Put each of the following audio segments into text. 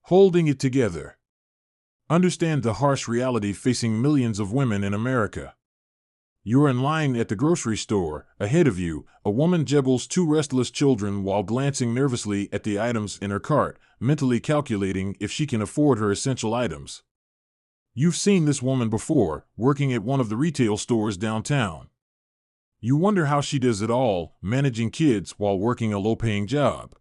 Holding it together. Understand the harsh reality facing millions of women in America. You're in line at the grocery store. Ahead of you, a woman juggles two restless children while glancing nervously at the items in her cart, mentally calculating if she can afford her essential items. You've seen this woman before, working at one of the retail stores downtown. You wonder how she does it all, managing kids while working a low-paying job.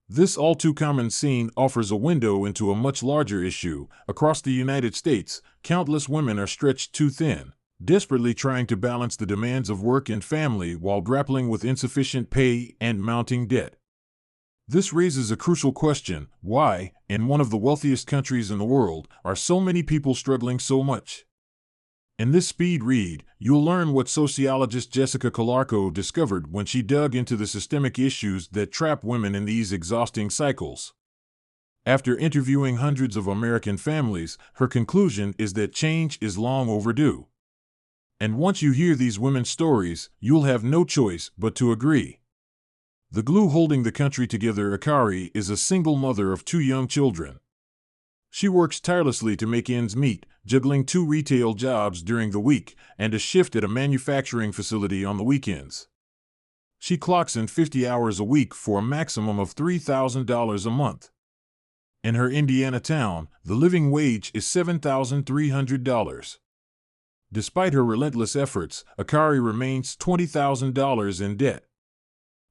This all-too-common scene offers a window into a much larger issue. Across the United States, countless women are stretched too thin, desperately trying to balance the demands of work and family while grappling with insufficient pay and mounting debt. This raises a crucial question: why, in one of the wealthiest countries in the world, are so many people struggling so much? In this speed read, you'll learn what sociologist Jessica Calarco discovered when she dug into the systemic issues that trap women in these exhausting cycles. After interviewing hundreds of American families, her conclusion is that change is long overdue. And once you hear these women's stories, you'll have no choice but to agree. The glue holding the country together. Akari is a single mother of two young children. She works tirelessly to make ends meet, juggling two retail jobs during the week and a shift at a manufacturing facility on the weekends. She clocks in 50 hours a week for a maximum of $3,000 a month. In her Indiana town, the living wage is $7,300. Despite her relentless efforts, Akari remains $20,000 in debt.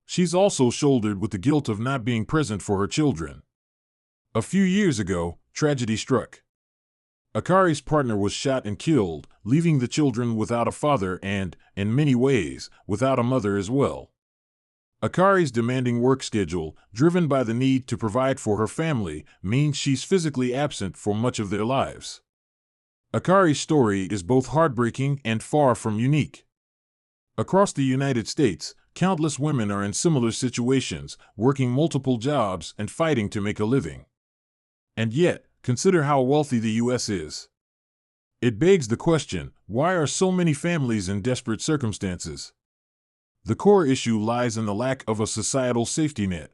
She's also shouldered with the guilt of not being present for her children. A few years ago, tragedy struck. Akari's partner was shot and killed, leaving the children without a father and, in many ways, without a mother as well. Akari's demanding work schedule, driven by the need to provide for her family, means she's physically absent for much of their lives. Akari's story is both heartbreaking and far from unique. Across the United States, countless women are in similar situations, working multiple jobs and fighting to make a living. And yet, consider how wealthy the U.S. is. It begs the question, why are so many families in desperate circumstances? The core issue lies in the lack of a societal safety net.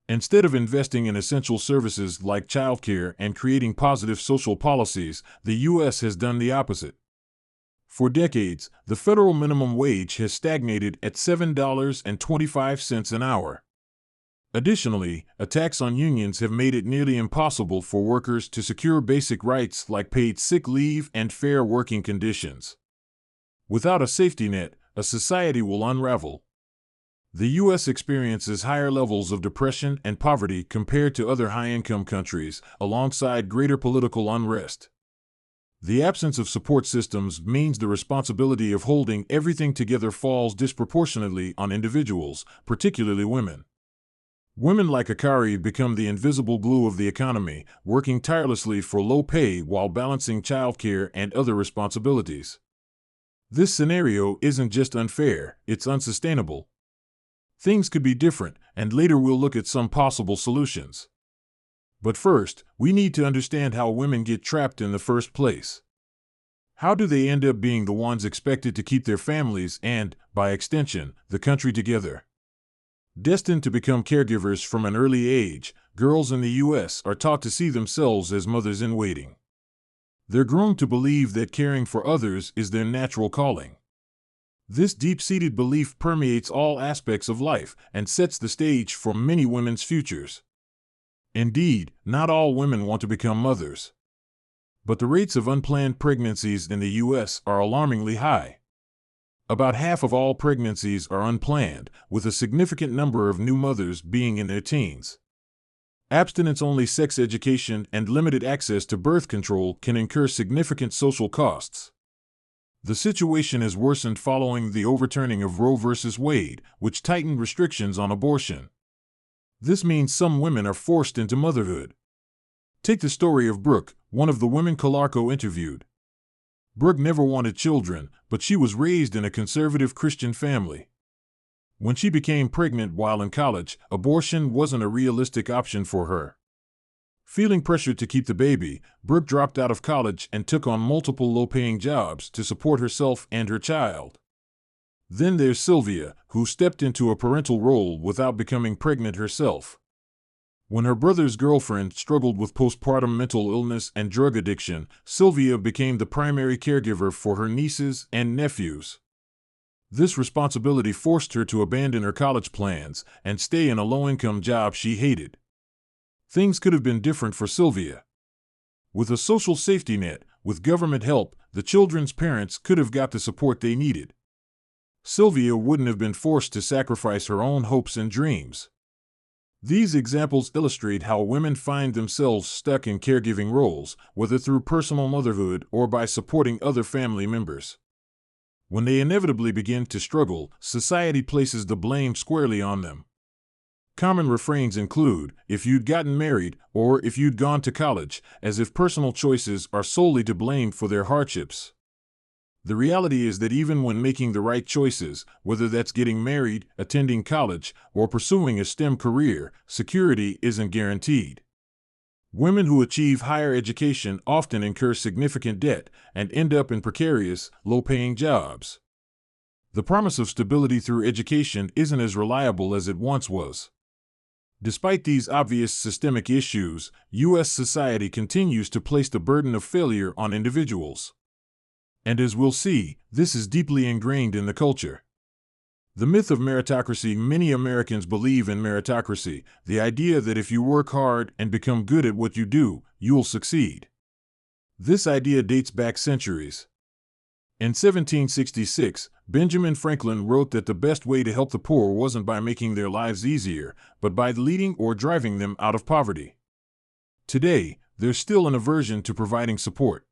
Instead of investing in essential services like childcare and creating positive social policies, the U.S. has done the opposite. For decades, the federal minimum wage has stagnated at $7.25 an hour. Additionally, attacks on unions have made it nearly impossible for workers to secure basic rights like paid sick leave and fair working conditions. Without a safety net, a society will unravel. The U.S. experiences higher levels of depression and poverty compared to other high-income countries, alongside greater political unrest. The absence of support systems means the responsibility of holding everything together falls disproportionately on individuals, particularly women. Women like Akari become the invisible glue of the economy, working tirelessly for low pay while balancing childcare and other responsibilities. This scenario isn't just unfair, it's unsustainable. Things could be different, and later we'll look at some possible solutions. But first, we need to understand how women get trapped in the first place. How do they end up being the ones expected to keep their families and, by extension, the country together? Destined to become caregivers from an early age, girls in the U.S. are taught to see themselves as mothers-in-waiting. They're groomed to believe that caring for others is their natural calling. This deep-seated belief permeates all aspects of life and sets the stage for many women's futures. Indeed, not all women want to become mothers. But the rates of unplanned pregnancies in the U.S. are alarmingly high. About half of all pregnancies are unplanned, with a significant number of new mothers being in their teens. Abstinence-only sex education and limited access to birth control can incur significant social costs. The situation has worsened following the overturning of Roe v. Wade, which tightened restrictions on abortion. This means some women are forced into motherhood. Take the story of Brooke, one of the women Calarco interviewed. Brooke never wanted children, but she was raised in a conservative Christian family. When she became pregnant while in college, abortion wasn't a realistic option for her. Feeling pressured to keep the baby, Brooke dropped out of college and took on multiple low-paying jobs to support herself and her child. Then there's Sylvia, who stepped into a parental role without becoming pregnant herself. When her brother's girlfriend struggled with postpartum mental illness and drug addiction, Sylvia became the primary caregiver for her nieces and nephews. This responsibility forced her to abandon her college plans and stay in a low-income job she hated. Things could have been different for Sylvia. With a social safety net, with government help, the children's parents could have got the support they needed. Sylvia wouldn't have been forced to sacrifice her own hopes and dreams. These examples illustrate how women find themselves stuck in caregiving roles, whether through personal motherhood or by supporting other family members. When they inevitably begin to struggle, society places the blame squarely on them. Common refrains include, "If you'd gotten married," or "if you'd gone to college," as if personal choices are solely to blame for their hardships. The reality is that even when making the right choices, whether that's getting married, attending college, or pursuing a STEM career, security isn't guaranteed. Women who achieve higher education often incur significant debt and end up in precarious, low-paying jobs. The promise of stability through education isn't as reliable as it once was. Despite these obvious systemic issues, U.S. society continues to place the burden of failure on individuals. And as we'll see, this is deeply ingrained in the culture. The myth of meritocracy. Many Americans believe in meritocracy, the idea that if you work hard and become good at what you do, you'll succeed. This idea dates back centuries. In 1766, Benjamin Franklin wrote that the best way to help the poor wasn't by making their lives easier, but by leading or driving them out of poverty. Today, there's still an aversion to providing support.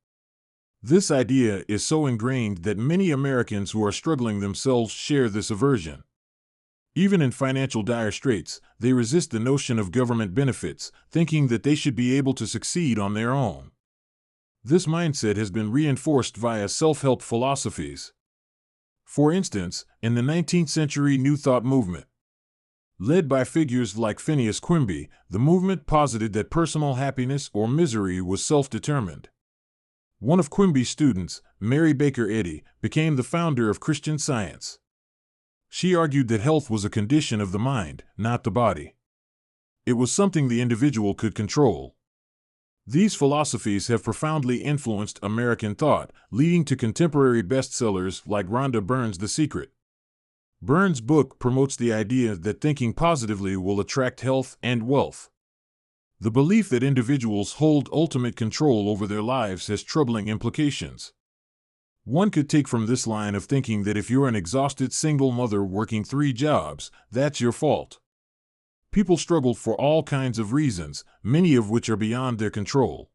This idea is so ingrained that many Americans who are struggling themselves share this aversion. Even in financial dire straits, they resist the notion of government benefits, thinking that they should be able to succeed on their own. This mindset has been reinforced via self-help philosophies. For instance, in the 19th century New Thought movement, led by figures like Phineas Quimby, the movement posited that personal happiness or misery was self-determined. One of Quimby's students, Mary Baker Eddy, became the founder of Christian Science. She argued that health was a condition of the mind, not the body. It was something the individual could control. These philosophies have profoundly influenced American thought, leading to contemporary bestsellers like Rhonda Byrne's The Secret. Byrne's book promotes the idea that thinking positively will attract health and wealth. The belief that individuals hold ultimate control over their lives has troubling implications. One could take from this line of thinking that if you're an exhausted single mother working 3 jobs, that's your fault. People struggle for all kinds of reasons, many of which are beyond their control.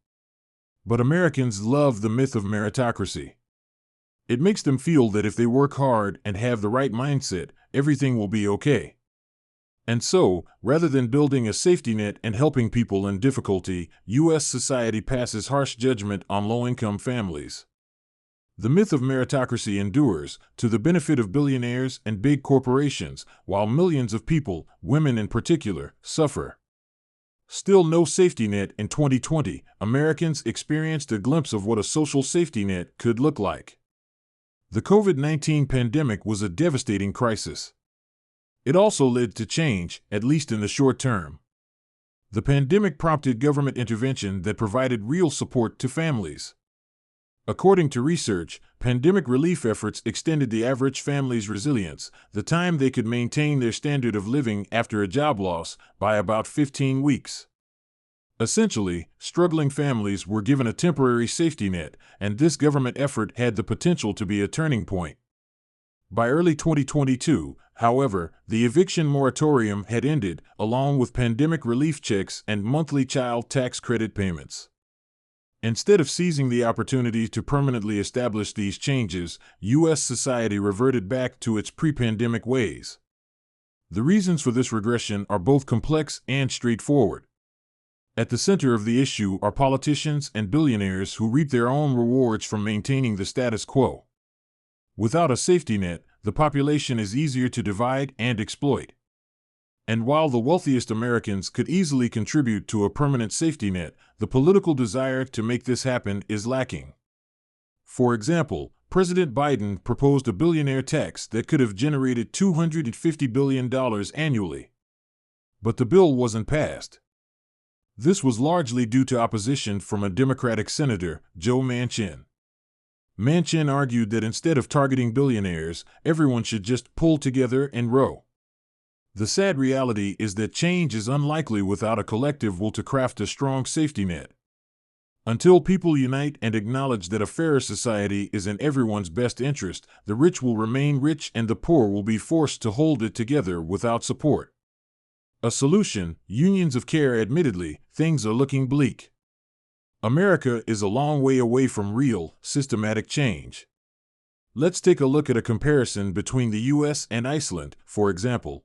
But Americans love the myth of meritocracy. It makes them feel that if they work hard and have the right mindset, everything will be okay. And so, rather than building a safety net and helping people in difficulty, U.S. society passes harsh judgment on low-income families. The myth of meritocracy endures, to the benefit of billionaires and big corporations, while millions of people, women in particular, suffer. Still no safety net. In 2020, Americans experienced a glimpse of what a social safety net could look like. The COVID-19 pandemic was a devastating crisis. It also led to change, at least in the short term. The pandemic prompted government intervention that provided real support to families. According to research, pandemic relief efforts extended the average family's resilience, the time they could maintain their standard of living after a job loss, by about 15 weeks. Essentially, struggling families were given a temporary safety net, and this government effort had the potential to be a turning point. By early 2022, however, the eviction moratorium had ended, along with pandemic relief checks and monthly child tax credit payments. Instead of seizing the opportunity to permanently establish these changes, U.S. society reverted back to its pre-pandemic ways. The reasons for this regression are both complex and straightforward. At the center of the issue are politicians and billionaires who reap their own rewards from maintaining the status quo. Without a safety net, the population is easier to divide and exploit. And while the wealthiest Americans could easily contribute to a permanent safety net, the political desire to make this happen is lacking. For example, President Biden proposed a billionaire tax that could have generated $250 billion annually. But the bill wasn't passed. This was largely due to opposition from a Democratic senator, Joe Manchin. Manchin argued that instead of targeting billionaires, everyone should just pull together and row. The sad reality is that change is unlikely without a collective will to craft a strong safety net. Until people unite and acknowledge that a fairer society is in everyone's best interest, the rich will remain rich and the poor will be forced to hold it together without support. A solution: unions of care. Admittedly, things are looking bleak. America is a long way away from real, systematic change. Let's take a look at a comparison between the U.S. and Iceland, for example.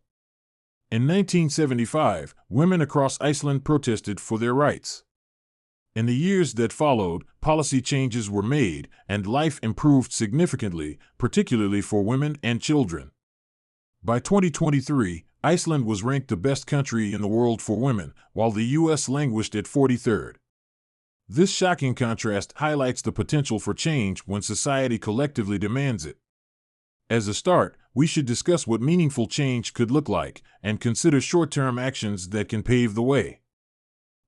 In 1975, women across Iceland protested for their rights. In the years that followed, policy changes were made, and life improved significantly, particularly for women and children. By 2023, Iceland was ranked the best country in the world for women, while the U.S. languished at 43rd. This shocking contrast highlights the potential for change when society collectively demands it. As a start, we should discuss what meaningful change could look like, and consider short-term actions that can pave the way.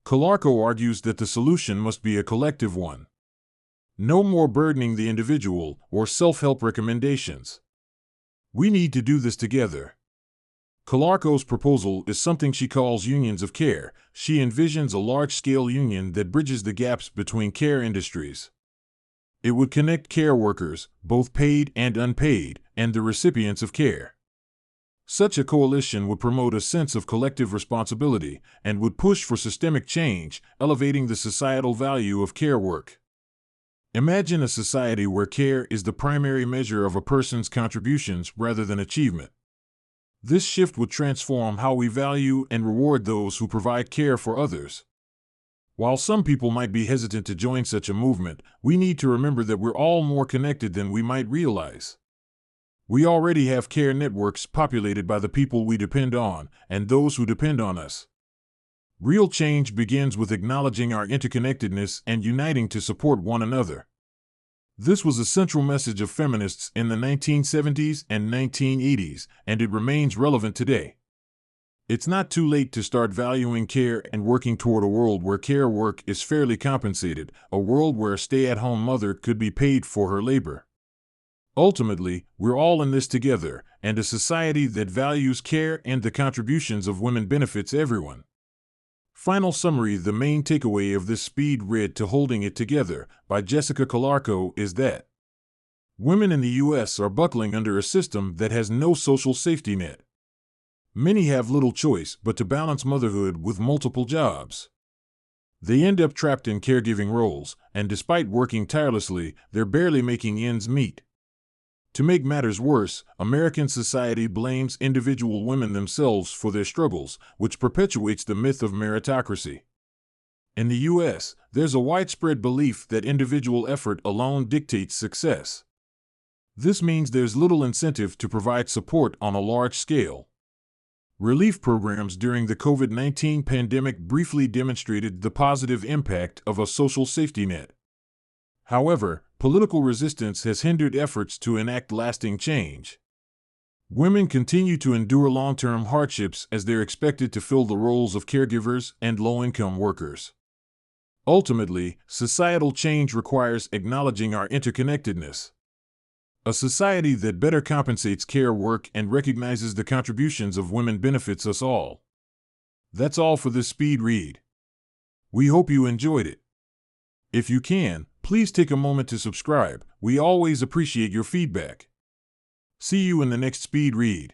Calarco argues that the solution must be a collective one. No more burdening the individual or self-help recommendations. We need to do this together. Calarco's proposal is something she calls unions of care. She envisions a large-scale union that bridges the gaps between care industries. It would connect care workers, both paid and unpaid, and the recipients of care. Such a coalition would promote a sense of collective responsibility and would push for systemic change, elevating the societal value of care work. Imagine a society where care is the primary measure of a person's contributions rather than achievement. This shift would transform how we value and reward those who provide care for others. While some people might be hesitant to join such a movement, we need to remember that we're all more connected than we might realize. We already have care networks populated by the people we depend on and those who depend on us. Real change begins with acknowledging our interconnectedness and uniting to support one another. This was a central message of feminists in the 1970s and 1980s, and it remains relevant today. It's not too late to start valuing care and working toward a world where care work is fairly compensated, a world where a stay-at-home mother could be paid for her labor. Ultimately, we're all in this together, and a society that values care and the contributions of women benefits everyone. Final summary: the main takeaway of this speed read to Holding It Together by Jessica Calarco is that women in the U.S. are buckling under a system that has no social safety net. Many have little choice but to balance motherhood with multiple jobs. They end up trapped in caregiving roles, and despite working tirelessly, they're barely making ends meet. To make matters worse, American society blames individual women themselves for their struggles, which perpetuates the myth of meritocracy. In the U.S., there's a widespread belief that individual effort alone dictates success. This means there's little incentive to provide support on a large scale. Relief programs during the COVID-19 pandemic briefly demonstrated the positive impact of a social safety net. However, political resistance has hindered efforts to enact lasting change. Women continue to endure long-term hardships as they're expected to fill the roles of caregivers and low-income workers. Ultimately, societal change requires acknowledging our interconnectedness. A society that better compensates care work and recognizes the contributions of women benefits us all. That's all for this speed read. We hope you enjoyed it. If you can, please take a moment to subscribe. We always appreciate your feedback. See you in the next speed read.